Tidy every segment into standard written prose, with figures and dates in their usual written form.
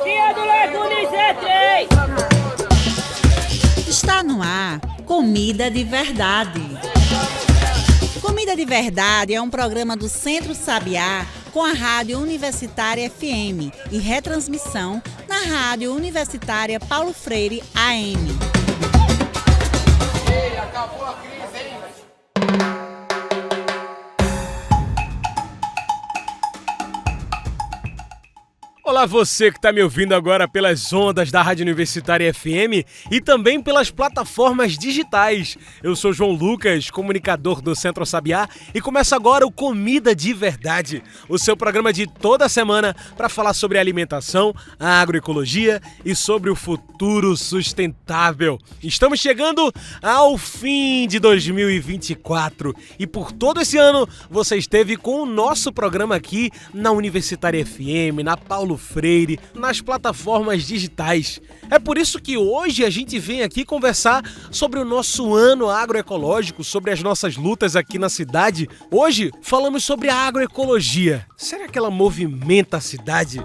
Tia do Legunes é 3. Está no ar Comida de Verdade. Comida de Verdade é um programa do Centro Sabiá com a Rádio Universitária FM e retransmissão na Rádio Universitária Paulo Freire AM. Ei, acabou a crise, hein? Olá, você que está me ouvindo agora pelas ondas da Rádio Universitária FM e também pelas plataformas digitais. Eu sou João Lucas, comunicador do Centro Sabiá, e começa agora o Comida de Verdade, o seu programa de toda semana para falar sobre alimentação, agroecologia e sobre o futuro sustentável. Estamos chegando ao fim de 2024 e por todo esse ano você esteve com o nosso programa aqui na Universitária FM, na Paulo Freire, nas plataformas digitais. É por isso que hoje a gente vem aqui conversar sobre o nosso ano agroecológico, sobre as nossas lutas aqui na cidade. Hoje falamos sobre a agroecologia. Será que ela movimenta a cidade?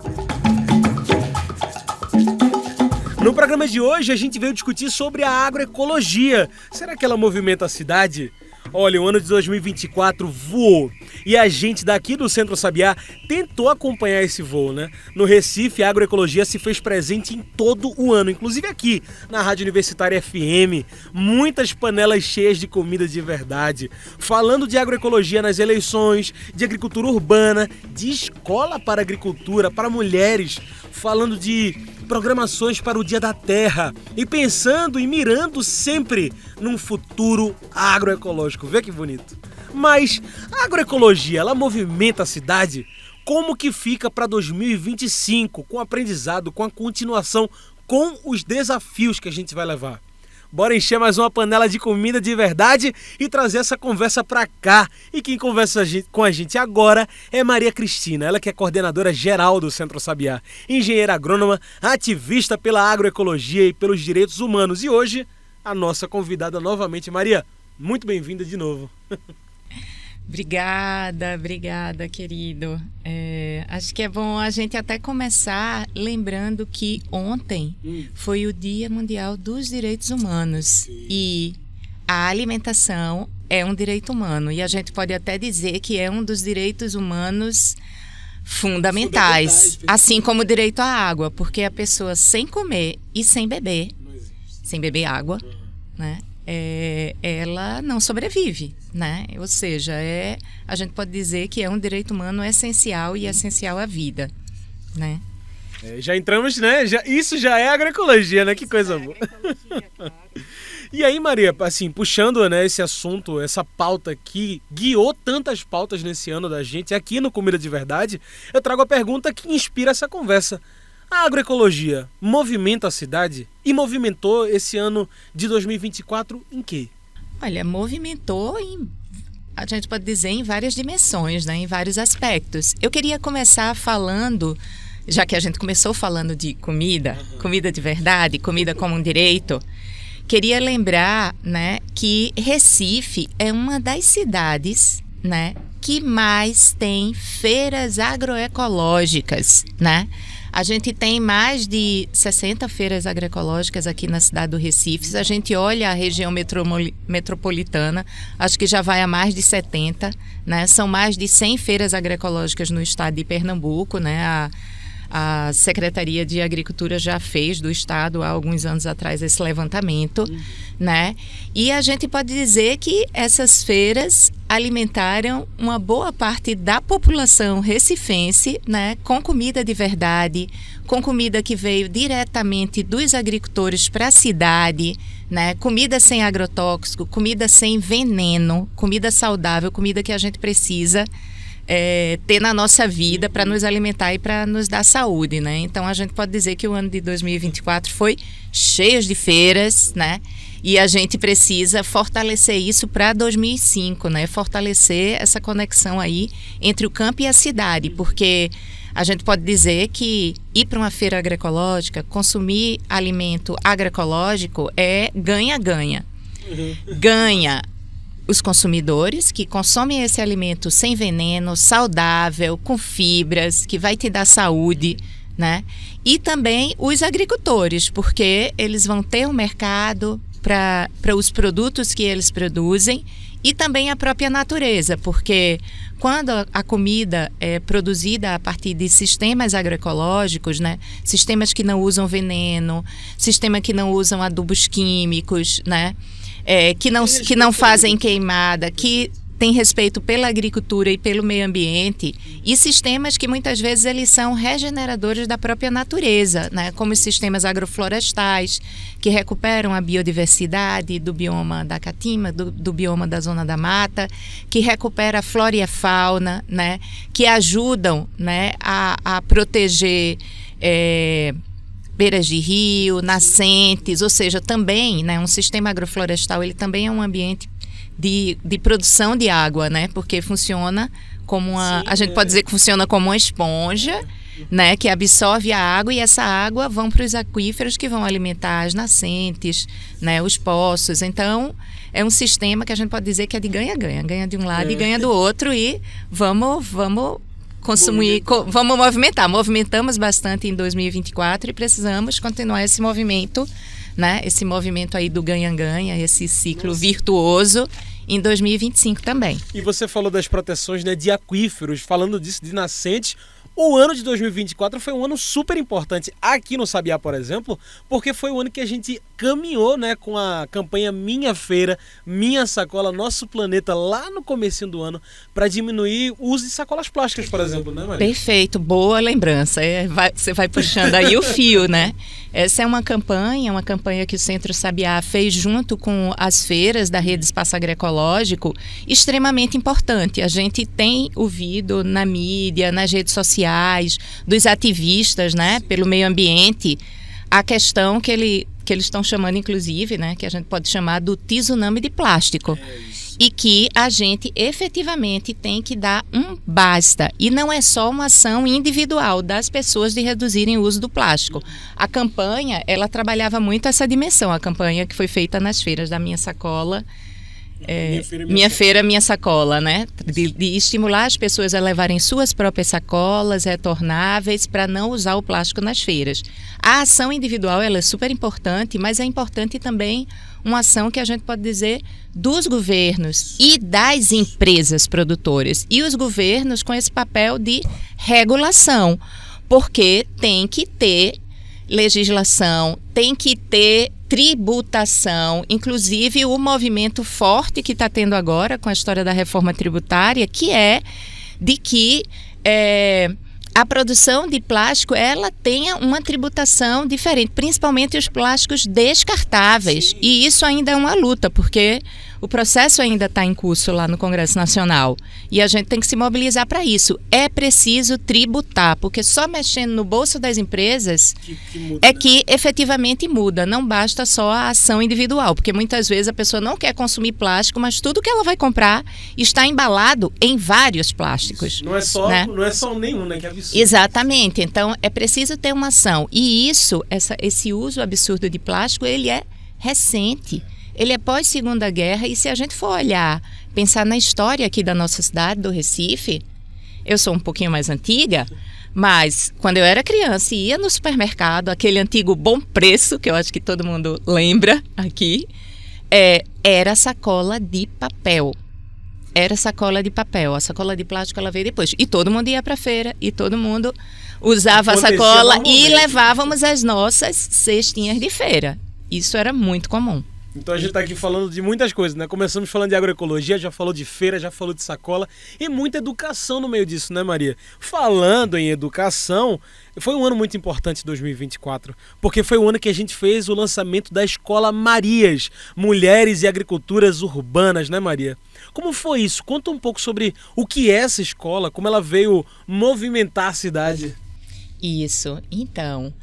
No programa de hoje a gente veio discutir sobre a agroecologia. Será que ela movimenta a cidade? Olha, o ano de 2024 voou e a gente daqui do Centro Sabiá tentou acompanhar esse voo, né? No Recife, a agroecologia se fez presente em todo o ano, inclusive aqui na Rádio Universitária FM. Muitas panelas cheias de comida de verdade, falando de agroecologia nas eleições, de agricultura urbana, de escola para agricultura, para mulheres, falando de programações para o Dia da Terra e pensando e mirando sempre num futuro agroecológico. Vê que bonito. Mas a agroecologia, ela movimenta a cidade? Como que fica para 2025, com o aprendizado, com a continuação, com os desafios que a gente vai levar? Bora encher mais uma panela de comida de verdade e trazer essa conversa pra cá. E quem conversa com a gente agora é Maria Cristina, ela que é coordenadora geral do Centro Sabiá, engenheira agrônoma, ativista pela agroecologia e pelos direitos humanos. E hoje, a nossa convidada novamente. Maria, muito bem-vinda de novo. Obrigada, querido. Acho que é bom a gente até começar lembrando que ontem foi o Dia Mundial dos Direitos Humanos e a alimentação é um direito humano e a gente pode até dizer que é um dos direitos humanos fundamentais, assim como o direito à água, porque a pessoa sem comer e sem beber água, né? Ela não sobrevive, né? Ou seja, a gente pode dizer que é um direito humano essencial e essencial à vida, né? Já entramos, né? Isso já é agroecologia, né? Que coisa boa. Claro. E aí, Maria, assim, puxando, né, esse assunto, essa pauta que guiou tantas pautas nesse ano da gente aqui no Comida de Verdade, eu trago a pergunta que inspira essa conversa. A agroecologia movimenta a cidade e movimentou esse ano de 2024 em quê? Olha, movimentou a gente pode dizer em várias dimensões, né? Em vários aspectos. Eu queria começar falando, já que a gente começou falando de comida de verdade, comida como um direito, queria lembrar, né, que Recife é uma das cidades, né, que mais tem feiras agroecológicas, né? A gente tem mais de 60 feiras agroecológicas aqui na cidade do Recife. Se a gente olha a região metropolitana, acho que já vai a mais de 70, né? São mais de 100 feiras agroecológicas no estado de Pernambuco, né? A Secretaria de Agricultura já fez do estado há alguns anos atrás esse levantamento, né? E a gente pode dizer que essas feiras alimentaram uma boa parte da população recifense, né? Com comida de verdade, com comida que veio diretamente dos agricultores para a cidade, né? Comida sem agrotóxico, comida sem veneno, comida saudável, comida que a gente precisa ter na nossa vida para nos alimentar e para nos dar saúde, né? Então a gente pode dizer que o ano de 2024 foi cheio de feiras, né? E a gente precisa fortalecer isso para 2005, né? Fortalecer essa conexão aí entre o campo e a cidade, porque a gente pode dizer que ir para uma feira agroecológica, consumir alimento agroecológico é ganha-ganha. Ganha os consumidores que consomem esse alimento sem veneno, saudável, com fibras, que vai te dar saúde, né? E também os agricultores, porque eles vão ter um mercado para os produtos que eles produzem, e também a própria natureza, porque quando a comida é produzida a partir de sistemas agroecológicos, né? Sistemas que não usam veneno, sistemas que não usam adubos químicos, né? Que não fazem queimada, que tem respeito pela agricultura e pelo meio ambiente, e sistemas que muitas vezes eles são regeneradores da própria natureza, né? Como os sistemas agroflorestais, que recuperam a biodiversidade do bioma da Caatinga, do bioma da Zona da Mata, que recupera a flora e a fauna, né? Que ajudam, né, a proteger beiras de rio, nascentes, ou seja, também, né, um sistema agroflorestal, ele também é um ambiente de produção de água, né? Porque funciona como a gente pode dizer que funciona como uma esponja, né? Que absorve a água, e essa água vão para os aquíferos que vão alimentar as nascentes, né? Os poços. Então, é um sistema que a gente pode dizer que é de ganha-ganha. Ganha de um lado e ganha do outro, e vamos consumir, vamos movimentar. Movimentamos bastante em 2024 e precisamos continuar esse movimento, né? Esse movimento aí do ganha-ganha, esse ciclo virtuoso em 2025 também. E você falou das proteções, né, de aquíferos, falando disso, de nascentes. O ano de 2024 foi um ano super importante aqui no Sabiá, por exemplo, porque foi o ano que a gente caminhou, né, com a campanha Minha Feira, Minha Sacola, Nosso Planeta, lá no comecinho do ano, para diminuir o uso de sacolas plásticas, por exemplo, né, Maria? Perfeito, boa lembrança. Você vai puxando aí o fio, né? Essa é uma campanha que o Centro Sabiá fez junto com as feiras da Rede Espaço Agroecológico, extremamente importante. A gente tem ouvido na mídia, nas redes sociais, dos ativistas, né, pelo meio ambiente, a questão que eles estão chamando, inclusive, né, que a gente pode chamar do tsunami de plástico. E que a gente efetivamente tem que dar um basta. E não é só uma ação individual das pessoas de reduzirem o uso do plástico. A campanha, ela trabalhava muito essa dimensão. A campanha que foi feita nas feiras da Minha Sacola, Minha Feira, Minha Sacola, né? De estimular as pessoas a levarem suas próprias sacolas retornáveis para não usar o plástico nas feiras. A ação individual, ela é super importante, mas é importante também uma ação que a gente pode dizer dos governos e das empresas produtoras. E os governos com esse papel de regulação, porque tem que ter legislação, tem que ter tributação, inclusive o movimento forte que está tendo agora com a história da reforma tributária, que é de que a produção de plástico, ela tenha uma tributação diferente, principalmente os plásticos descartáveis. Sim. E isso ainda é uma luta, porque o processo ainda está em curso lá no Congresso Nacional. E a gente tem que se mobilizar para isso. É preciso tributar, porque só mexendo no bolso das empresas que muda, que efetivamente muda. Não basta só a ação individual, porque muitas vezes a pessoa não quer consumir plástico, mas tudo que ela vai comprar está embalado em vários plásticos. Não é só, né? Não é só nenhum, né? Que é absurdo. Exatamente. Então, é preciso ter uma ação. E isso, esse uso absurdo de plástico, ele é recente. Ele é pós-Segunda Guerra, e se a gente for olhar, pensar na história aqui da nossa cidade, do Recife, eu sou um pouquinho mais antiga, mas quando eu era criança e ia no supermercado, aquele antigo Bom Preço, que eu acho que todo mundo lembra aqui, era sacola de papel. Era sacola de papel. A sacola de plástico ela veio depois. E todo mundo ia para a feira, e todo mundo usava a sacola e levávamos as nossas cestinhas de feira. Isso era muito comum. Então a gente está aqui falando de muitas coisas, né? Começamos falando de agroecologia, já falou de feira, já falou de sacola e muita educação no meio disso, né, Maria? Falando em educação, foi um ano muito importante 2024, porque foi o ano que a gente fez o lançamento da Escola Marias, Mulheres e Agriculturas Urbanas, né, Maria? Como foi isso? Conta um pouco sobre o que é essa escola, como ela veio movimentar a cidade. Isso, então...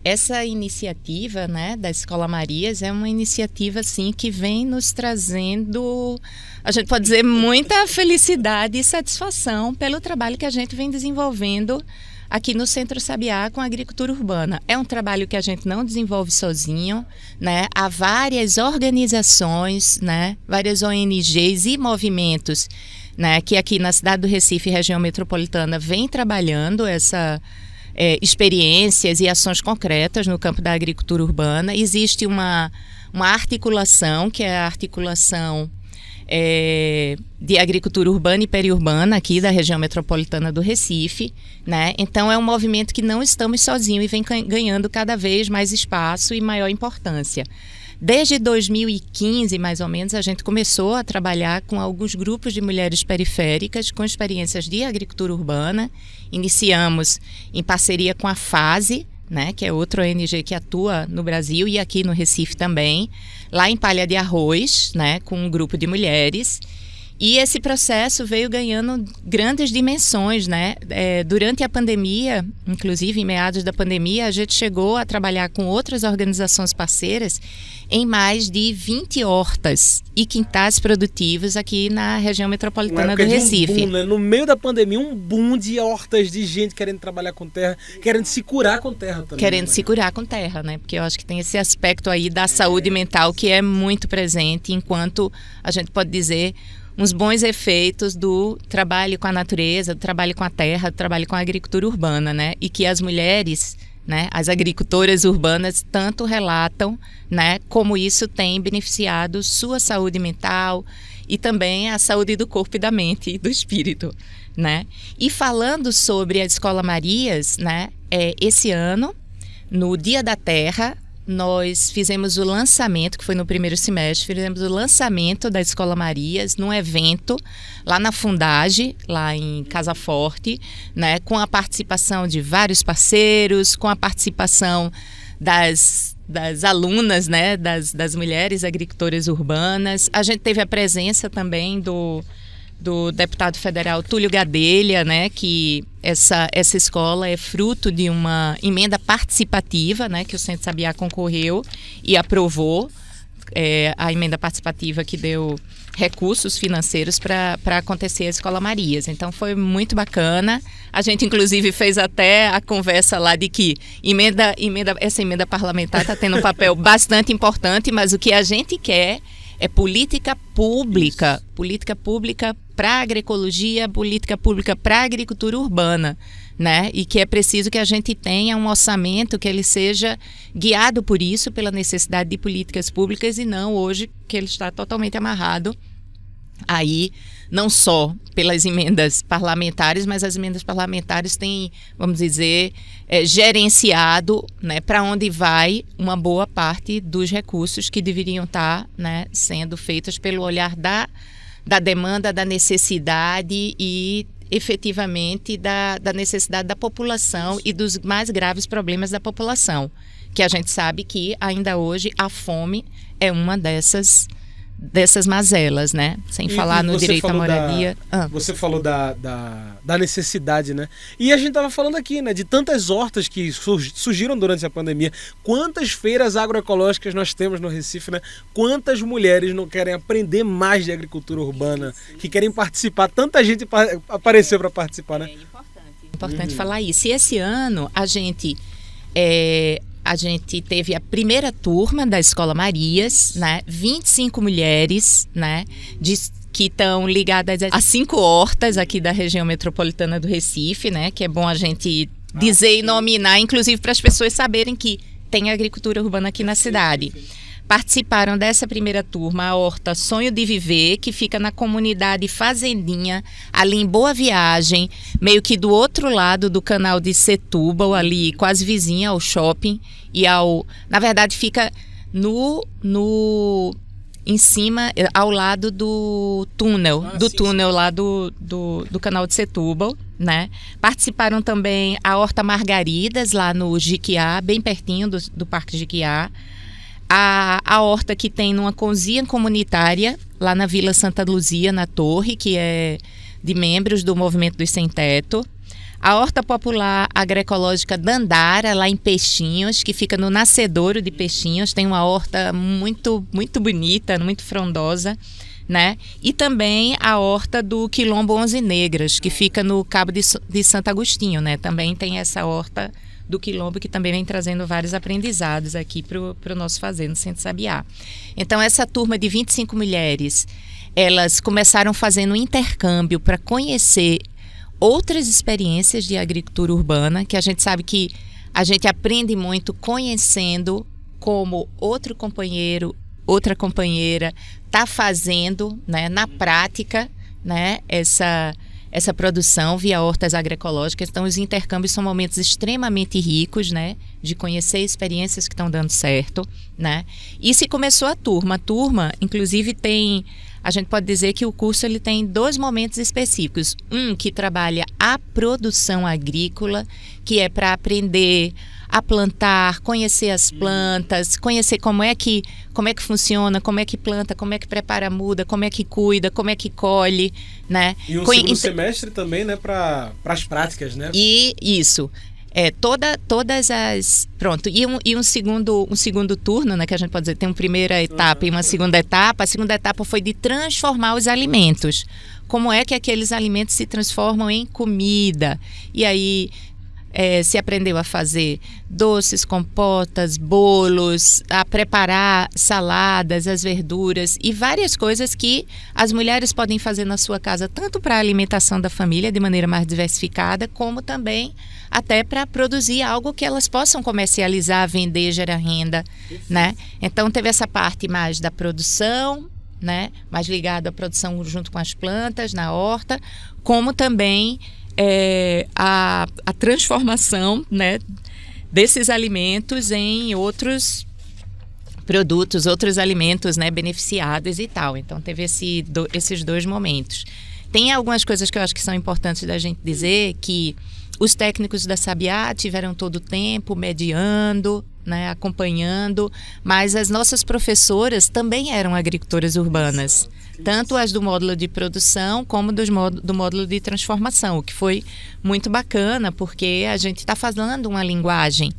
essa iniciativa, né, da Escola Marias é uma iniciativa assim, que vem nos trazendo, a gente pode dizer, muita felicidade e satisfação pelo trabalho que a gente vem desenvolvendo aqui no Centro Sabiá com a agricultura urbana. É um trabalho que a gente não desenvolve sozinho, né? Há várias organizações, né, várias ONGs e movimentos, né, que aqui na cidade do Recife, região metropolitana, vem trabalhando experiências e ações concretas no campo da agricultura urbana. Existe uma articulação, que é a articulação de agricultura urbana e periurbana aqui da região metropolitana do Recife, né? Então é um movimento que não estamos sozinhos e vem ganhando cada vez mais espaço e maior importância. Desde 2015, mais ou menos, a gente começou a trabalhar com alguns grupos de mulheres periféricas com experiências de agricultura urbana. Iniciamos em parceria com a FASE, né, que é outra ONG que atua no Brasil e aqui no Recife também, lá em Palha de Arroz, né, com um grupo de mulheres. E esse processo veio ganhando grandes dimensões, né? Durante a pandemia, inclusive em meados da pandemia, a gente chegou a trabalhar com outras organizações parceiras em mais de 20 hortas e quintais produtivos aqui na região metropolitana do Recife. Um boom, né? No meio da pandemia, um boom de hortas, de gente querendo trabalhar com terra, querendo se curar com terra também. Querendo se curar com terra, né? Porque eu acho que tem esse aspecto aí da saúde mental que é muito presente, enquanto a gente pode dizer uns bons efeitos do trabalho com a natureza, do trabalho com a terra, do trabalho com a agricultura urbana, né? E que as mulheres, né, as agricultoras urbanas tanto relatam, né, como isso tem beneficiado sua saúde mental e também a saúde do corpo e da mente e do espírito, né? E falando sobre a Escola Marias, né, esse ano, no Dia da Terra, nós fizemos o lançamento, que foi no primeiro semestre, fizemos o lançamento da Escola Marias num evento lá na Fundage, lá em Casa Forte, né, com a participação de vários parceiros, com a participação das alunas, né, das mulheres agricultoras urbanas. A gente teve a presença também do deputado federal Túlio Gadelha, né, que essa escola é fruto de uma emenda participativa, né, que o Centro Sabiá concorreu e aprovou, a emenda participativa que deu recursos financeiros para acontecer a Escola Marias. Então foi muito bacana. A gente inclusive fez até a conversa lá de que essa emenda parlamentar está tendo um papel bastante importante, mas o que a gente quer é política pública para a agroecologia, política pública para a agricultura urbana, né? E que é preciso que a gente tenha um orçamento que ele seja guiado por isso, pela necessidade de políticas públicas, e não hoje que ele está totalmente amarrado aí, não só pelas emendas parlamentares, mas as emendas parlamentares têm, vamos dizer, gerenciado, né, para onde vai uma boa parte dos recursos que deveriam estar, né, sendo feitos pelo olhar da demanda, da necessidade e efetivamente da necessidade da população e dos mais graves problemas da população, que a gente sabe que ainda hoje a fome é uma dessas mazelas, né? Sem falar no direito à moradia. Você falou da necessidade, né? E a gente estava falando aqui, né, de tantas hortas que surgiram durante a pandemia. Quantas feiras agroecológicas nós temos no Recife, né? Quantas mulheres não querem aprender mais de agricultura urbana, que querem participar? Tanta gente apareceu para participar, né? É importante falar isso. E esse ano a gente teve a primeira turma da Escola Marias, né? 25 mulheres, né? Que estão ligadas a 5 hortas aqui da região metropolitana do Recife, né? Que é bom a gente dizer e nominar, inclusive para as pessoas saberem que tem agricultura urbana aqui na cidade. Participaram dessa primeira turma a horta Sonho de Viver, que fica na comunidade Fazendinha, ali em Boa Viagem, meio que do outro lado do canal de Setúbal, ali quase vizinha ao shopping, e na verdade fica em cima, ao lado do túnel, túnel lá do canal de Setúbal, né? Participaram também a horta Margaridas, lá no Jiquiá, bem pertinho do Parque Jiquiá. A horta que tem numa cozinha comunitária, lá na Vila Santa Luzia, na Torre, que é de membros do Movimento dos Sem Teto. A horta popular agroecológica Dandara, lá em Peixinhos, que fica no nascedouro de Peixinhos. Tem uma horta muito, muito bonita, muito frondosa, né? E também a horta do Quilombo 11 Negras, que fica no Cabo de Santo Agostinho, né? Também tem essa horta do Quilombo, que também vem trazendo vários aprendizados aqui para o nosso fazer no Centro Sabiá. Então, essa turma de 25 mulheres, elas começaram fazendo um intercâmbio para conhecer outras experiências de agricultura urbana, que a gente sabe que a gente aprende muito conhecendo como outro companheiro, outra companheira está fazendo, né, na prática, né, essa produção via hortas agroecológicas. Então, os intercâmbios são momentos extremamente ricos, né, de conhecer experiências que estão dando certo, né. E se começou a turma. A turma, inclusive, a gente pode dizer que o curso ele tem 2 momentos específicos. Um que trabalha a produção agrícola, que é para aprender a plantar, conhecer as plantas, conhecer como é que funciona, como é que planta, como é que prepara a muda, como é que cuida, como é que colhe, né? E um segundo semestre também, né, para as práticas, né? E isso. Todas as... Pronto. E um segundo turno, né, que a gente pode dizer, tem uma primeira etapa e uma segunda etapa. A segunda etapa foi de transformar os alimentos. Como é que aqueles alimentos se transformam em comida? E aí... se aprendeu a fazer doces, compotas, bolos, a preparar saladas, as verduras e várias coisas que as mulheres podem fazer na sua casa, tanto para a alimentação da família de maneira mais diversificada, como também até para produzir algo que elas possam comercializar, vender, gerar renda, né? Então teve essa parte mais da produção, né? Mais ligada à produção junto com as plantas na horta, como também a transformação, né, desses alimentos em outros produtos, outros alimentos, né, beneficiados e tal. Então teve esses 2 momentos. Tem algumas coisas que eu acho que são importantes da gente dizer, que os técnicos da Sabiá tiveram todo o tempo mediando, né, acompanhando, mas as nossas professoras também eram agricultoras urbanas. Tanto as do módulo de produção como do módulo de transformação, o que foi muito bacana, porque a gente está falando uma linguagem,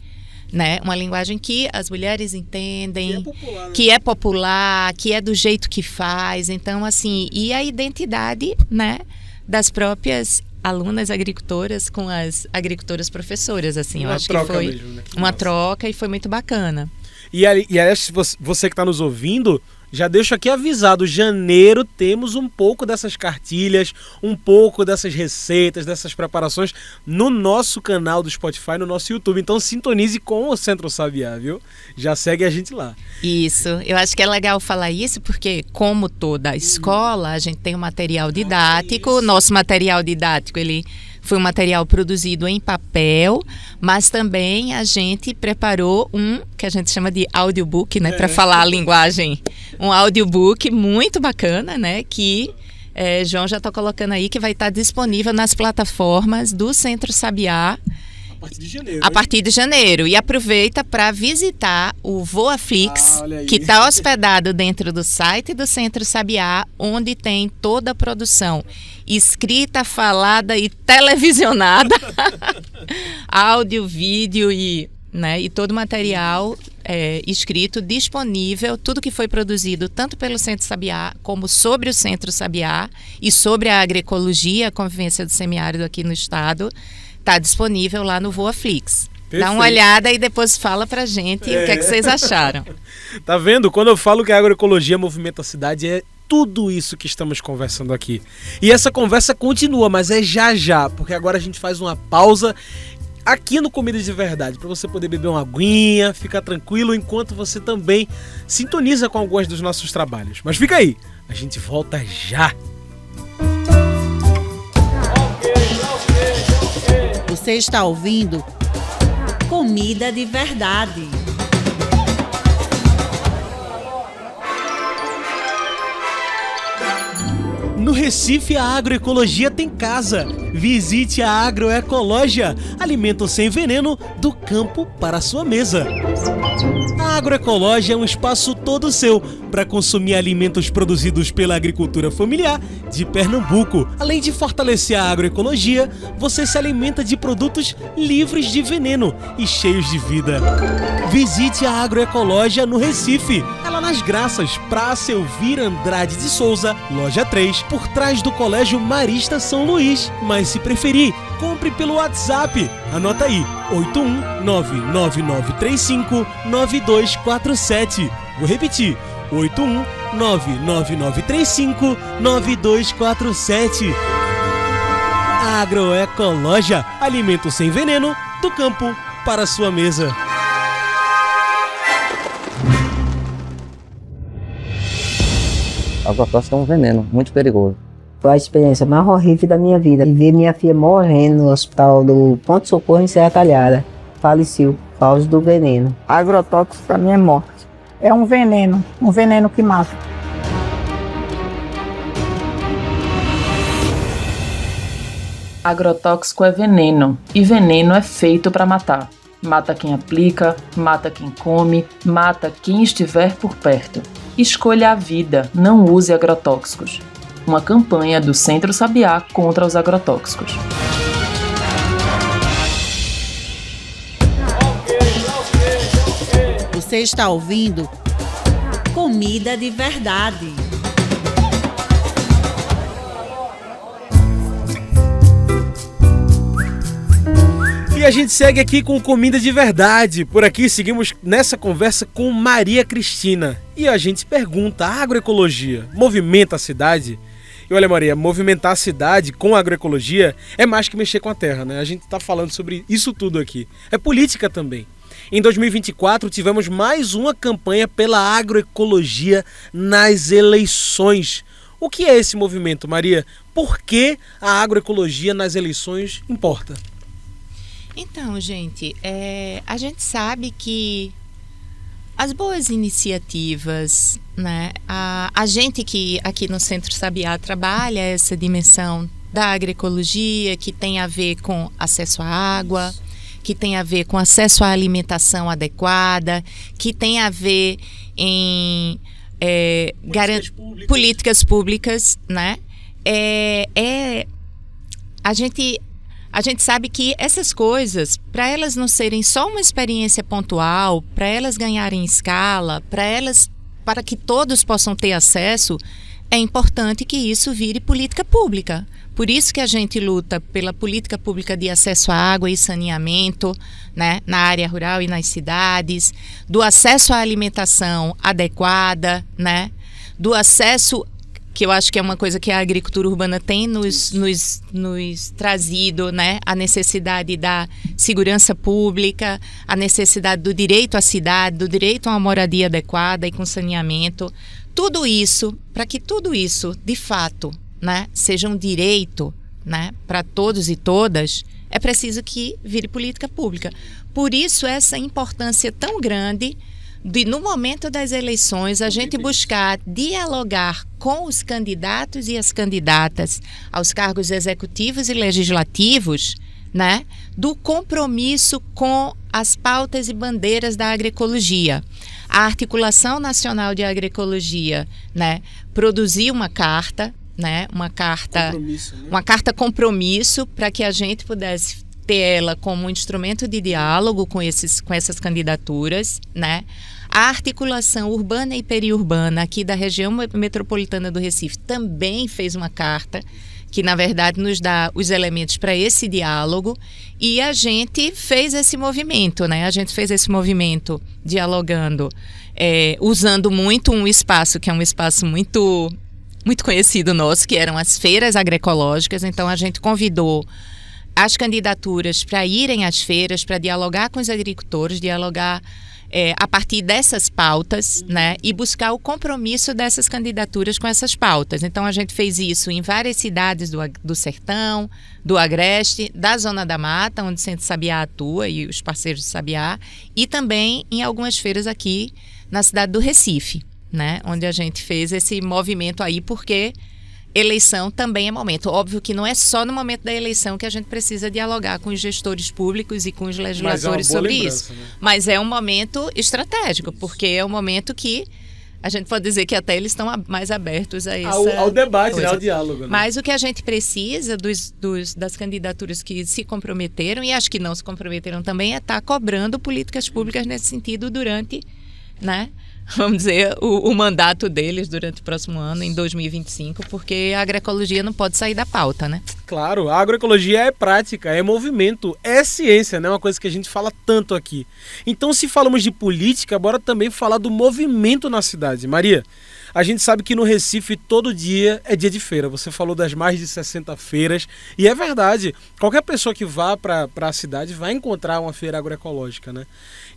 né? Uma linguagem que as mulheres entendem, que é popular, que é do jeito que faz. Então, assim, e a identidade, né, das próprias alunas agricultoras com as agricultoras professoras, assim. Eu acho que foi mesmo, né? Uma troca e foi muito bacana. E aliás, você que está nos ouvindo, já deixo aqui avisado, janeiro temos um pouco dessas cartilhas, um pouco dessas receitas, dessas preparações no nosso canal do Spotify, no nosso YouTube. Então sintonize com o Centro Sabiá, viu? Já segue a gente lá. Isso, eu acho que é legal falar isso porque, como toda escola, a gente tem um material didático. Nosso material didático, ele foi um material produzido em papel, mas também a gente preparou que a gente chama de audiobook, né, para falar a linguagem. Um audiobook muito bacana, né, que João já está colocando aí, que vai estar disponível nas plataformas do Centro Sabiá a partir de janeiro. E aproveita para visitar o Voaflix, que está hospedado dentro do site do Centro Sabiá, onde tem toda a produção escrita, falada e televisionada, áudio, vídeo e todo o material escrito disponível, tudo que foi produzido tanto pelo Centro Sabiá como sobre o Centro Sabiá e sobre a agroecologia, a convivência do semiárido aqui no estado, está disponível lá no Voaflix. Perfeito. Dá uma olhada e depois fala pra gente o que é que vocês acharam. Tá vendo? Quando eu falo que a agroecologia movimenta a cidade, é tudo isso que estamos conversando aqui. E essa conversa continua, mas é já, porque agora a gente faz uma pausa aqui no Comida de Verdade, para você poder beber uma aguinha, ficar tranquilo, enquanto você também sintoniza com alguns dos nossos trabalhos. Mas fica aí, a gente volta já. Você está ouvindo Comida de Verdade. No Recife, a agroecologia tem casa. Visite a Agroecológia, alimento sem veneno do campo para a sua mesa. A Agroecológia é um espaço todo seu para consumir alimentos produzidos pela agricultura familiar de Pernambuco. Além de fortalecer a agroecologia, você se alimenta de produtos livres de veneno e cheios de vida. Visite a Agroecológia no Recife. Ela nas Graças, Praça Elvira Andrade de Souza, Loja 3, por trás do Colégio Marista São Luís. Mas se preferir, compre pelo WhatsApp. Anota aí, 81999359247. Vou repetir, 81999359247. Agroecologia, alimento sem veneno, do campo para a sua mesa. Agrotóxico é um veneno muito perigoso. Foi a experiência mais horrível da minha vida. Ver minha filha morrendo no hospital do Ponto Socorro em Serra Talhada. Faleceu por causa do veneno. Agrotóxico para mim é morte. É um veneno que mata. Agrotóxico é veneno, e veneno é feito para matar. Mata quem aplica, mata quem come, mata quem estiver por perto. Escolha a vida, não use agrotóxicos. Uma campanha do Centro Sabiá contra os agrotóxicos. Você está ouvindo Comida de Verdade. E a gente segue aqui com Comida de Verdade. Por aqui seguimos nessa conversa com Maria Cristina. E a gente pergunta, a agroecologia movimenta a cidade? E olha, Maria, movimentar a cidade com a agroecologia é mais que mexer com a terra, né? A gente está falando sobre isso tudo aqui. É política também. Em 2024, tivemos mais uma campanha pela agroecologia nas eleições. O que é esse movimento, Maria? Por que a agroecologia nas eleições importa? Então, gente, a gente sabe que as boas iniciativas, né? A gente que aqui no Centro Sabiá trabalha essa dimensão da agroecologia, que tem a ver com acesso à água, que tem a ver com acesso à alimentação adequada, que tem a ver em políticas públicas, né? A gente sabe que essas coisas, para elas não serem só uma experiência pontual, para elas ganharem escala, para que todos possam ter acesso, é importante que isso vire política pública. Por isso que a gente luta pela política pública de acesso à água e saneamento, né, na área rural e nas cidades, do acesso à alimentação adequada, né, do acesso, que eu acho que é uma coisa que a agricultura urbana tem nos trazido, né? A necessidade da segurança pública, a necessidade do direito à cidade, do direito a uma moradia adequada e com saneamento. Tudo isso, para que tudo isso, de fato, né, seja um direito, né, para todos e todas, é preciso que vire política pública. Por isso, essa importância tão grande de, no momento das eleições, a gente buscar dialogar com os candidatos e as candidatas aos cargos executivos e legislativos, né, do compromisso com as pautas e bandeiras da agroecologia. A Articulação Nacional de Agroecologia, né, produziu uma carta, né, uma carta compromisso para que a gente pudesse ter ela como um instrumento de diálogo com essas candidaturas, né? A articulação urbana e periurbana aqui da região metropolitana do Recife também fez uma carta que, na verdade, nos dá os elementos para esse diálogo, e a gente fez esse movimento, né? A gente fez esse movimento dialogando, usando muito um espaço que é um espaço muito conhecido nosso, que eram as feiras agroecológicas. Então, a gente convidou as candidaturas para irem às feiras, para dialogar com os agricultores, dialogar a partir dessas pautas, né, e buscar o compromisso dessas candidaturas com essas pautas. Então, a gente fez isso em várias cidades do Sertão, do Agreste, da Zona da Mata, onde o Centro Sabiá atua e os parceiros do Sabiá, e também em algumas feiras aqui na cidade do Recife, né, onde a gente fez esse movimento aí, porque eleição também é momento. Óbvio que não é só no momento da eleição que a gente precisa dialogar com os gestores públicos e com os legisladores sobre isso. Né? Mas é um momento estratégico, porque é um momento que a gente pode dizer que até eles estão mais abertos a ao debate, né? Ao diálogo. Né? Mas o que a gente precisa das candidaturas que se comprometeram, e acho que não se comprometeram também, é estar cobrando políticas públicas nesse sentido durante, né, vamos dizer, o mandato deles durante o próximo ano, em 2025, porque a agroecologia não pode sair da pauta, né? Claro, a agroecologia é prática, é movimento, é ciência, né? Uma coisa que a gente fala tanto aqui. Então, se falamos de política, bora também falar do movimento na cidade. Maria, a gente sabe que no Recife todo dia é dia de feira. Você falou das mais de 60 feiras e é verdade. Qualquer pessoa que vá para a cidade vai encontrar uma feira agroecológica, né?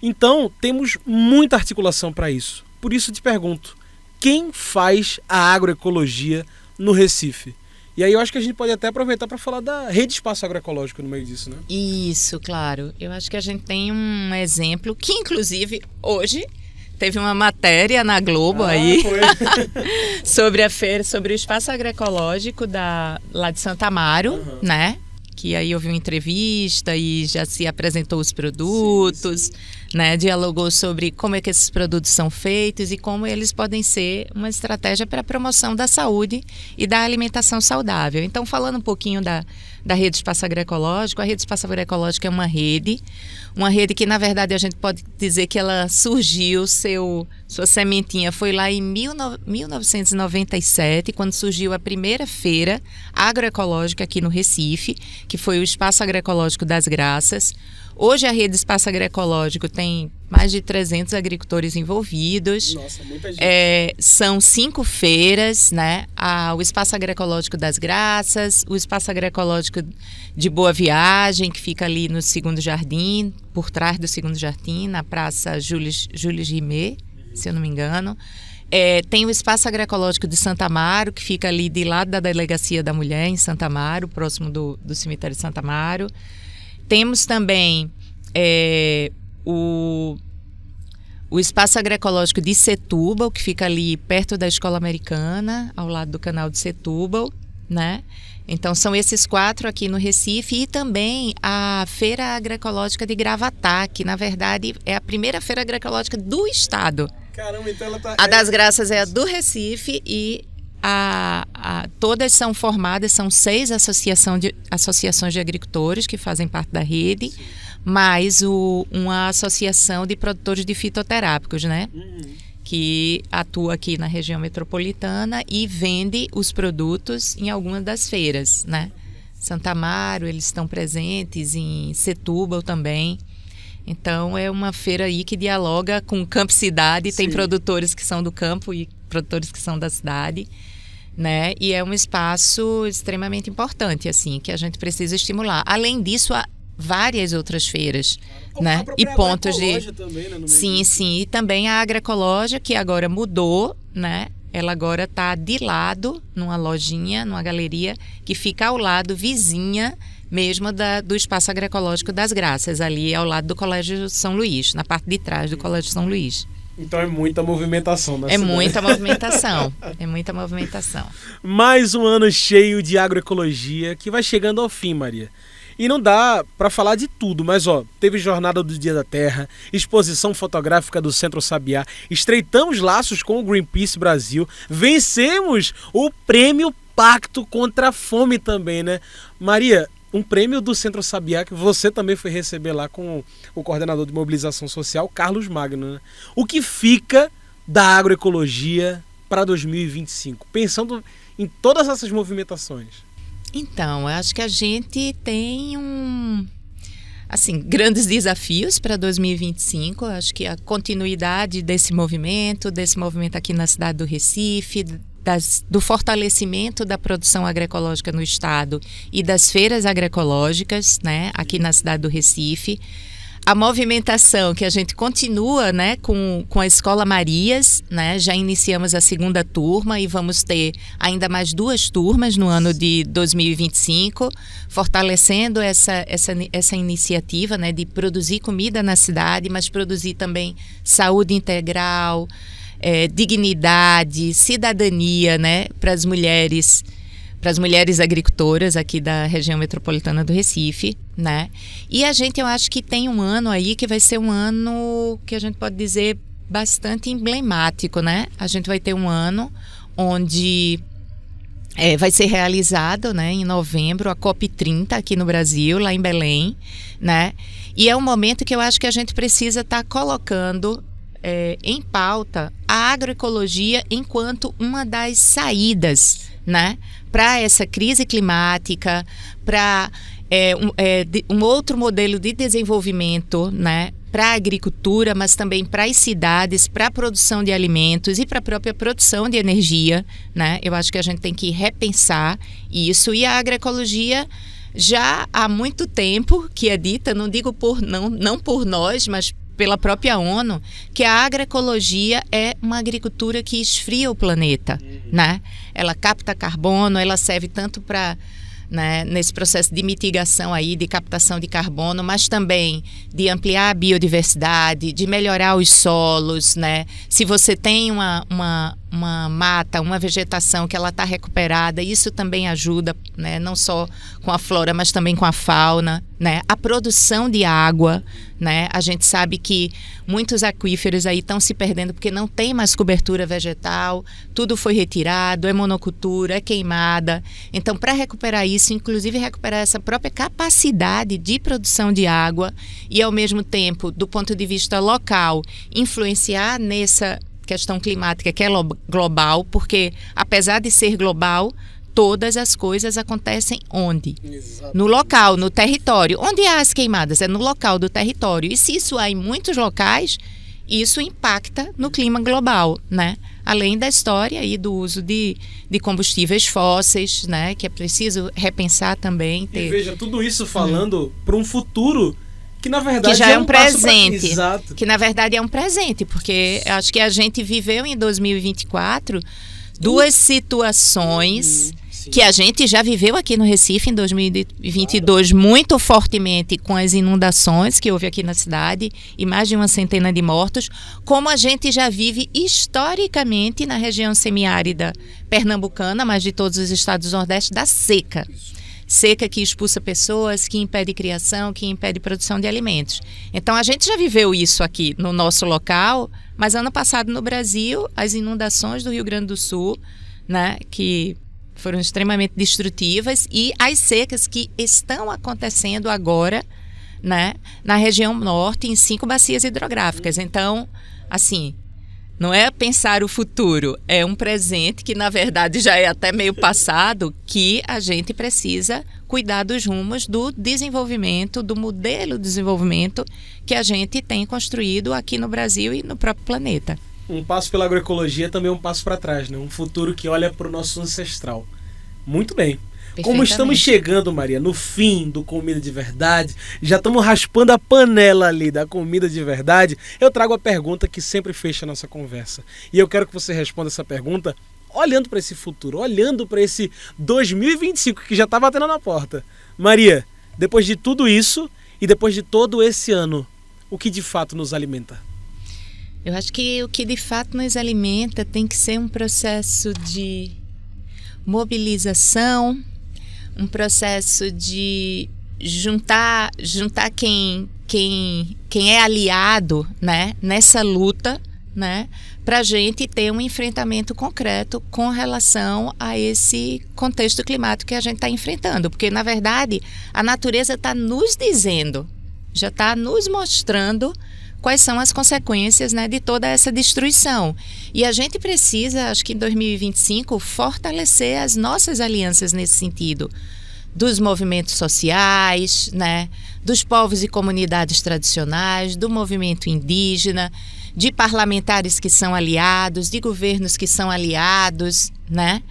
Então, temos muita articulação para isso. Por isso te pergunto, quem faz a agroecologia no Recife? E aí eu acho que a gente pode até aproveitar para falar da Rede Espaço Agroecológico no meio disso, né? Isso, claro. Eu acho que a gente tem um exemplo que, inclusive, hoje teve uma matéria na Globo sobre a feira, sobre o espaço agroecológico lá de Santa Amaro, né? Que aí houve uma entrevista e já se apresentou os produtos, né? Dialogou sobre como é que esses produtos são feitos e como eles podem ser uma estratégia para a promoção da saúde e da alimentação saudável. Então, falando um pouquinho da Rede Espaço Agroecológico, a Rede Espaço Agroecológico é uma rede que, na verdade, a gente pode dizer que ela surgiu, sua sementinha foi lá em 1997, quando surgiu a primeira feira agroecológica aqui no Recife, que foi o Espaço Agroecológico das Graças. Hoje a Rede Espaço Agroecológico tem mais de 300 agricultores envolvidos. Nossa, muita gente. São 5 feiras, né? O Espaço Agroecológico das Graças, o Espaço Agroecológico de Boa Viagem, que fica ali no Segundo Jardim, por trás do Segundo Jardim, na Praça Júlio Rimet, se eu não me engano. Tem o Espaço Agroecológico de Santa Amaro, que fica ali de lado da Delegacia da Mulher, em Santa Amaro, próximo do cemitério de Santa Amaro. Temos também o Espaço Agroecológico de Setúbal, que fica ali perto da Escola Americana, ao lado do canal de Setúbal, né? Então, são esses 4 aqui no Recife, e também a Feira Agroecológica de Gravatá, que, na verdade, é a primeira feira agroecológica do estado. Caramba, então ela tá... A das Graças é a do Recife e todas são formadas, são 6 associações de agricultores que fazem parte da rede, mais uma associação de produtores de fitoterápicos, né? Que atua aqui na região metropolitana e vende os produtos em algumas das feiras, né? Santa Amaro, eles estão presentes, em Setúbal também. Então, é uma feira aí que dialoga com o campo e cidade. Tem produtores que são do campo e produtores que são da cidade, né? E é um espaço extremamente importante, assim, que a gente precisa estimular. Além disso, há várias outras feiras, né? E pontos de... Também, né, Sim. E também a agroecológica, que agora mudou, né? Ela agora está de lado, numa lojinha, numa galeria, que fica ao lado, vizinha mesmo do Espaço Agroecológico das Graças, ali ao lado do Colégio São Luís, na parte de trás do Colégio São Luís. Então é muita movimentação na cidade. Muita movimentação, é muita movimentação. Mais um ano cheio de agroecologia que vai chegando ao fim, Maria. E não dá para falar de tudo, mas teve Jornada do Dia da Terra, exposição fotográfica do Centro Sabiá, estreitamos laços com o Greenpeace Brasil, vencemos o prêmio Pacto contra a Fome também, né? Maria, um prêmio do Centro Sabiá que você também foi receber lá com o coordenador de mobilização social, Carlos Magno, né? O que fica da agroecologia para 2025, pensando em todas essas movimentações? Então, eu acho que a gente tem grandes desafios para 2025. Eu acho que a continuidade desse movimento aqui na cidade do Recife, do fortalecimento da produção agroecológica no estado e das feiras agroecológicas, né, aqui na cidade do Recife. A movimentação que a gente continua, né, com a Escola Marias, né, já iniciamos a 2ª turma e vamos ter ainda mais 2 turmas no ano de 2025, fortalecendo essa iniciativa, né, de produzir comida na cidade, mas produzir também saúde integral, dignidade, cidadania, né, para as mulheres agricultoras aqui da região metropolitana do Recife, né? E eu acho que tem um ano aí que vai ser um ano que a gente pode dizer bastante emblemático, né? A gente vai ter um ano onde vai ser realizado, né, em novembro, a COP30 aqui no Brasil, lá em Belém, né? E é um momento que eu acho que a gente precisa estar colocando em pauta a agroecologia enquanto uma das saídas, né, para essa crise climática, para um outro modelo de desenvolvimento, né, para a agricultura, mas também para as cidades, para a produção de alimentos e para a própria produção de energia, né? Eu acho que a gente tem que repensar isso, e a agroecologia já há muito tempo que é dita, não digo não por nós, mas pela própria ONU, que a agroecologia é uma agricultura que esfria o planeta, né? Ela capta carbono, ela serve tanto para, né, nesse processo de mitigação aí, de captação de carbono, mas também de ampliar a biodiversidade, de melhorar os solos, né? Se você tem uma mata, uma vegetação que ela está recuperada, isso também ajuda, né? Não só com a flora, mas também com a fauna, né? A produção de água, né? A gente sabe que muitos aquíferos aí estão se perdendo porque não tem mais cobertura vegetal, tudo foi retirado, é monocultura, é queimada. Então, para recuperar isso, inclusive recuperar essa própria capacidade de produção de água e, ao mesmo tempo, do ponto de vista local, influenciar nessa questão climática que é global, porque apesar de ser global, todas as coisas acontecem onde? Exato. No local, no território. Onde há as queimadas? É no local do território. E se isso há em muitos locais, isso impacta no clima global, né? Além da história e do uso de combustíveis fósseis, né? Que é preciso repensar também. E veja, tudo isso falando para um futuro que na verdade que já é um presente. Exato. Que na verdade é um presente, porque acho que a gente viveu em 2024 duas situações que a gente já viveu aqui no Recife em 2022, claro, muito fortemente, com as inundações que houve aqui na cidade e mais de 100 de mortos, como a gente já vive historicamente na região semiárida pernambucana, mas de todos os estados do Nordeste, da seca. Seca que expulsa pessoas, que impede criação, que impede produção de alimentos. Então, a gente já viveu isso aqui no nosso local, mas ano passado no Brasil, as inundações do Rio Grande do Sul, né, que foram extremamente destrutivas, e as secas que estão acontecendo agora, né, na região norte, em 5 bacias hidrográficas. Então, assim, não é pensar o futuro, é um presente que, na verdade, já é até meio passado, que a gente precisa cuidar dos rumos do desenvolvimento, do modelo de desenvolvimento que a gente tem construído aqui no Brasil e no próprio planeta. Um passo pela agroecologia também é um passo para trás, né? Um futuro que olha para o nosso ancestral. Muito bem. Como estamos chegando, Maria, no fim do Comida de Verdade, já estamos raspando a panela ali da Comida de Verdade, eu trago a pergunta que sempre fecha a nossa conversa. E eu quero que você responda essa pergunta olhando para esse futuro, olhando para esse 2025 que já está batendo na porta. Maria, depois de tudo isso e depois de todo esse ano, o que de fato nos alimenta? Eu acho que o que de fato nos alimenta tem que ser um processo de mobilização, um processo de juntar quem é aliado, né, nessa luta, né, para a gente ter um enfrentamento concreto com relação a esse contexto climático que a gente está enfrentando. Porque, na verdade, a natureza está nos dizendo, já está nos mostrando quais são as consequências, né, de toda essa destruição. E a gente precisa, acho que em 2025, fortalecer as nossas alianças nesse sentido. Dos movimentos sociais, né, dos povos e comunidades tradicionais, do movimento indígena, de parlamentares que são aliados, de governos que são aliados, né,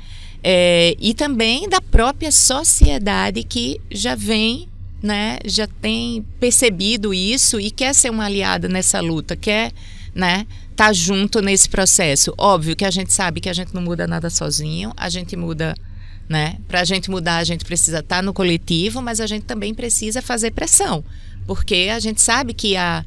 e também da própria sociedade que já vem, né, já tem percebido isso e quer ser uma aliada nessa luta, quer, né, tá junto nesse processo. Óbvio que a gente sabe que a gente não muda nada sozinho, a gente muda, né? Para a gente mudar, a gente precisa estar no coletivo, mas a gente também precisa fazer pressão, porque a gente sabe que a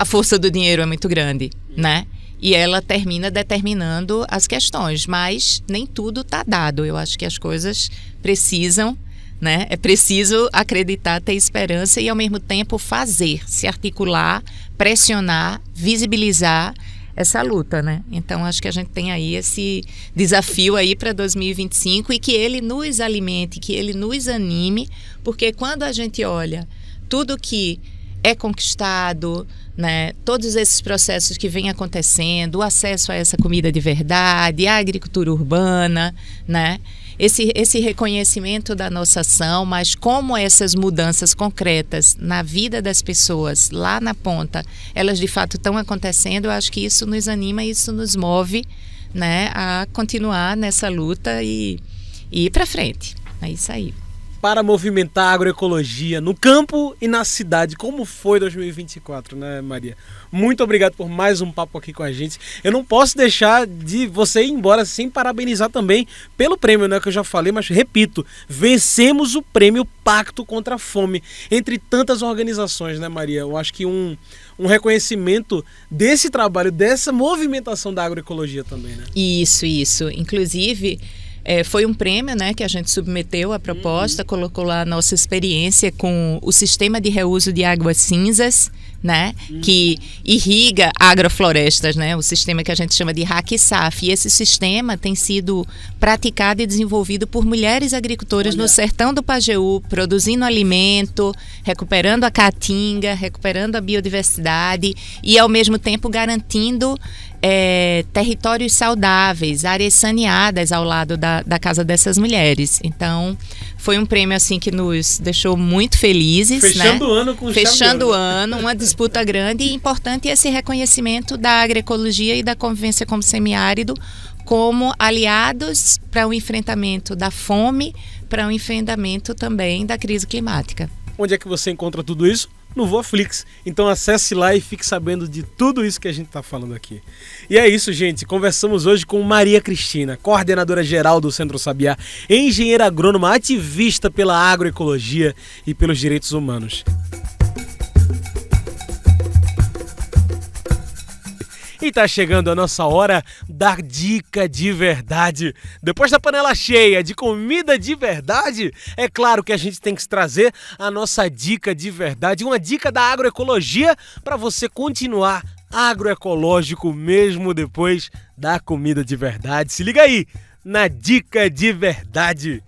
força do dinheiro é muito grande, né? E ela termina determinando as questões, mas nem tudo está dado. Eu acho que as coisas precisam, né? É preciso acreditar, ter esperança e, ao mesmo tempo, fazer, se articular, pressionar, visibilizar essa luta, né? Então, acho que a gente tem aí esse desafio aí para 2025 e que ele nos alimente, que ele nos anime, porque quando a gente olha tudo que é conquistado, né, todos esses processos que vêm acontecendo, o acesso a essa comida de verdade, a agricultura urbana, né, esse reconhecimento da nossa ação, mas como essas mudanças concretas na vida das pessoas lá na ponta, elas de fato estão acontecendo, eu acho que isso nos anima, isso nos move, né, a continuar nessa luta e ir para frente. É isso aí. Para movimentar a agroecologia no campo e na cidade. Como foi 2024, né, Maria? Muito obrigado por mais um papo aqui com a gente. Eu não posso deixar de você ir embora sem parabenizar também pelo prêmio, né, que eu já falei, mas repito, vencemos o prêmio Pacto contra a Fome, entre tantas organizações, né, Maria? Eu acho que um reconhecimento desse trabalho, dessa movimentação da agroecologia também, né? Isso. Inclusive, foi um prêmio, né, que a gente submeteu à proposta, colocou lá a nossa experiência com o sistema de reuso de águas cinzas, né, que irriga agroflorestas, né, o sistema que a gente chama de RAC-SAF. E esse sistema tem sido praticado e desenvolvido por mulheres agricultoras no sertão do Pajeú, produzindo alimento, recuperando a caatinga, recuperando a biodiversidade e, ao mesmo tempo, garantindo territórios saudáveis, áreas saneadas ao lado da casa dessas mulheres. Então, foi um prêmio assim que nos deixou muito felizes. Fechando né? o ano com Fechando o ano, uma disputa grande e importante, esse reconhecimento da agroecologia e da convivência como semiárido como aliados para o enfrentamento da fome, para o enfrentamento também da crise climática. Onde é que você encontra tudo isso? No Voaflix. Então acesse lá e fique sabendo de tudo isso que a gente está falando aqui. E é isso, gente. Conversamos hoje com Maria Cristina, coordenadora geral do Centro Sabiá, engenheira agrônoma, ativista pela agroecologia e pelos direitos humanos. E tá chegando a nossa hora da dica de verdade. Depois da panela cheia de comida de verdade, é claro que a gente tem que trazer a nossa dica de verdade, uma dica da agroecologia para você continuar agroecológico mesmo depois da comida de verdade. Se liga aí na dica de verdade.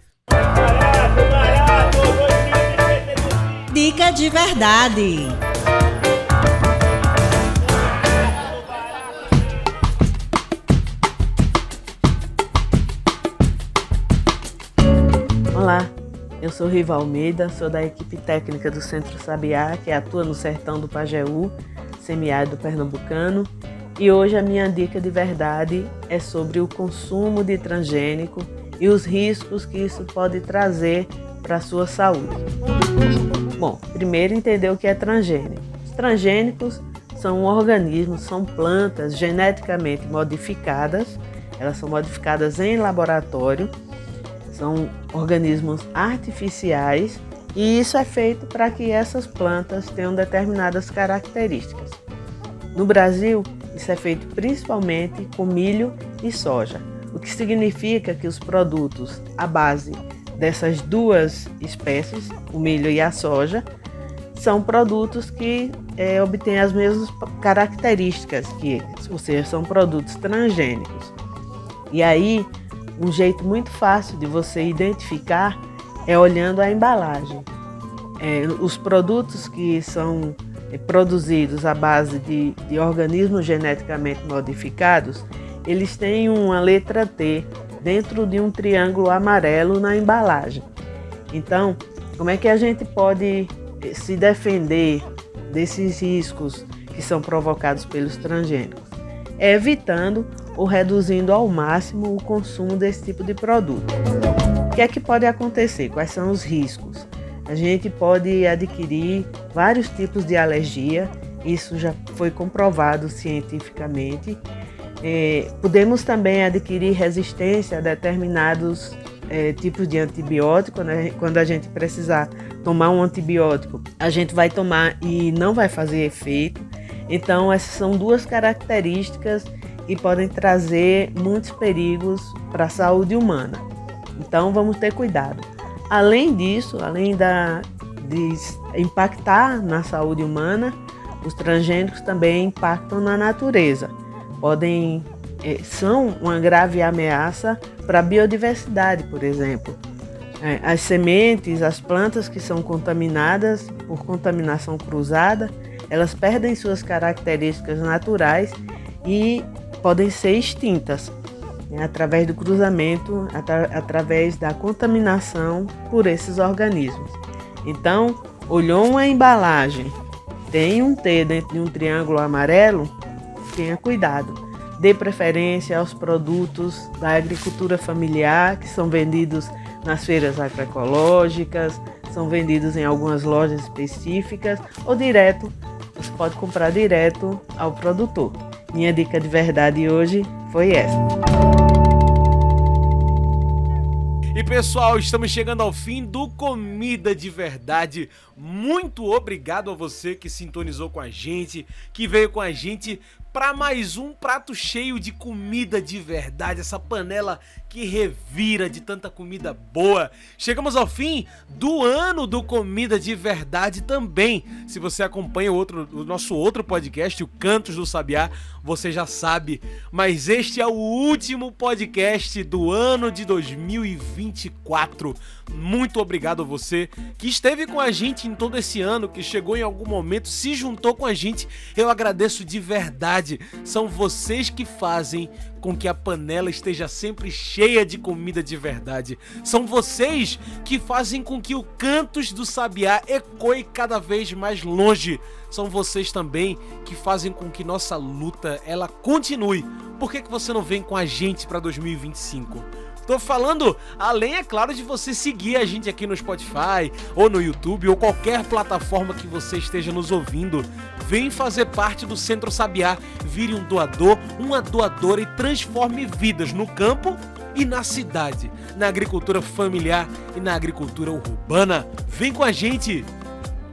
Dica de verdade. Olá, eu sou Riva Almeida, sou da equipe técnica do Centro Sabiá, que atua no sertão do Pajeú, semiárido pernambucano, e hoje a minha dica de verdade é sobre o consumo de transgênico e os riscos que isso pode trazer para a sua saúde. Bom, primeiro entender o que é transgênico. Os transgênicos são organismos, são plantas geneticamente modificadas, elas são modificadas em laboratório. São organismos artificiais e isso é feito para que essas plantas tenham determinadas características. No Brasil, isso é feito principalmente com milho e soja, o que significa que os produtos à base dessas duas espécies, o milho e a soja, são produtos que obtêm as mesmas características que eles, ou seja, são produtos transgênicos. E aí, um jeito muito fácil de você identificar é olhando a embalagem. Os produtos que são produzidos à base de organismos geneticamente modificados, eles têm uma letra T dentro de um triângulo amarelo na embalagem. Então, como é que a gente pode se defender desses riscos que são provocados pelos transgênicos? Evitando ou reduzindo ao máximo o consumo desse tipo de produto. O que é que pode acontecer? Quais são os riscos? A gente pode adquirir vários tipos de alergia, isso já foi comprovado cientificamente. Podemos também adquirir resistência a determinados tipos de antibiótico, né? Quando a gente precisar tomar um antibiótico, a gente vai tomar e não vai fazer efeito. Então, essas são duas características e podem trazer muitos perigos para a saúde humana. Então, vamos ter cuidado. Além disso, além de impactar na saúde humana, os transgênicos também impactam na natureza. São uma grave ameaça para a biodiversidade, por exemplo. As sementes, as plantas que são contaminadas por contaminação cruzada, elas perdem suas características naturais e podem ser extintas, né, através do cruzamento, através da contaminação por esses organismos. Então, olhou uma embalagem, tem um T dentro de um triângulo amarelo, tenha cuidado. Dê preferência aos produtos da agricultura familiar, que são vendidos nas feiras agroecológicas, são vendidos em algumas lojas específicas ou direto, você pode comprar direto ao produtor. Minha dica de verdade hoje foi essa. E pessoal, estamos chegando ao fim do Comida de Verdade. Muito obrigado a você que sintonizou com a gente, que veio com a gente para mais um prato cheio de comida de verdade, essa panela que revira de tanta comida boa. Chegamos ao fim do ano do Comida de Verdade também. Se você acompanha o nosso outro podcast, o Cantos do Sabiá, você já sabe. Mas este é o último podcast do ano de 2024. Muito obrigado a você que esteve com a gente em todo esse ano, que chegou em algum momento, se juntou com a gente. Eu agradeço de verdade. São vocês que fazem com que a panela esteja sempre cheia de comida de verdade. São vocês que fazem com que o Cantos do Sabiá ecoe cada vez mais longe. São vocês também que fazem com que nossa luta ela continue. Por que você não vem com a gente para 2025? Tô falando, além, é claro, de você seguir a gente aqui no Spotify, ou no YouTube, ou qualquer plataforma que você esteja nos ouvindo. Vem fazer parte do Centro Sabiá, vire um doador, uma doadora e transforme vidas no campo e na cidade, na agricultura familiar e na agricultura urbana. Vem com a gente!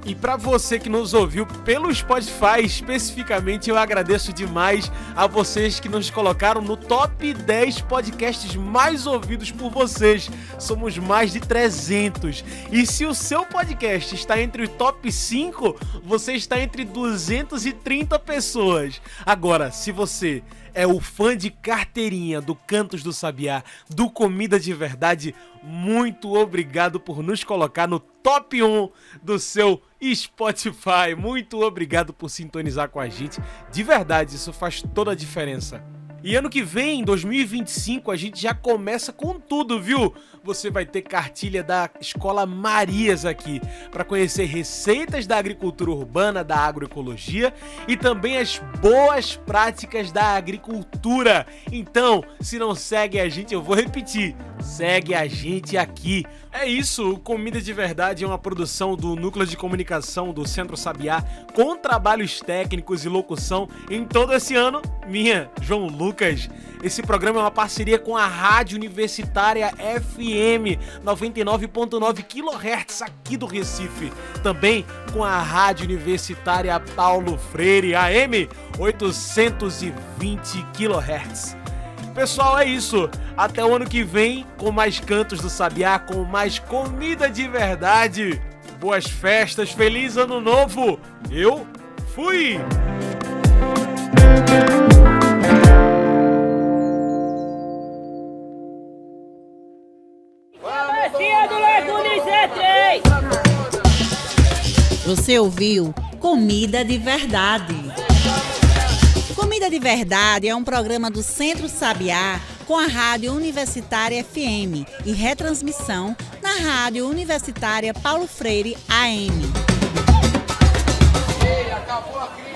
E para você que nos ouviu pelo Spotify especificamente, eu agradeço demais a vocês que nos colocaram no top 10 podcasts mais ouvidos por vocês. Somos mais de 300. E se o seu podcast está entre o top 5, você está entre 230 pessoas. Agora, se você é o fã de carteirinha do Cantos do Sabiá, do Comida de Verdade, muito obrigado por nos colocar no top 1 do seu Spotify. Muito obrigado por sintonizar com a gente. De verdade, isso faz toda a diferença. E ano que vem, em 2025, a gente já começa com tudo, viu? Você vai ter cartilha da Escola Marias aqui, para conhecer receitas da agricultura urbana, da agroecologia e também as boas práticas da agricultura. Então, se não segue a gente, eu vou repetir, segue a gente aqui. É isso, o Comida de Verdade é uma produção do Núcleo de Comunicação do Centro Sabiá, com trabalhos técnicos e locução em todo esse ano, minha, João Lucas. Esse programa é uma parceria com a Rádio Universitária FM 99.9 kHz aqui do Recife. Também com a Rádio Universitária Paulo Freire AM 820 kHz. Pessoal, é isso. Até o ano que vem com mais Cantos do Sabiá, com mais comida de verdade. Boas festas, feliz ano novo. Eu fui! Você ouviu Comida de Verdade. Comida de Verdade é um programa do Centro Sabiá com a Rádio Universitária FM e retransmissão na Rádio Universitária Paulo Freire AM. Ei, acabou a crise.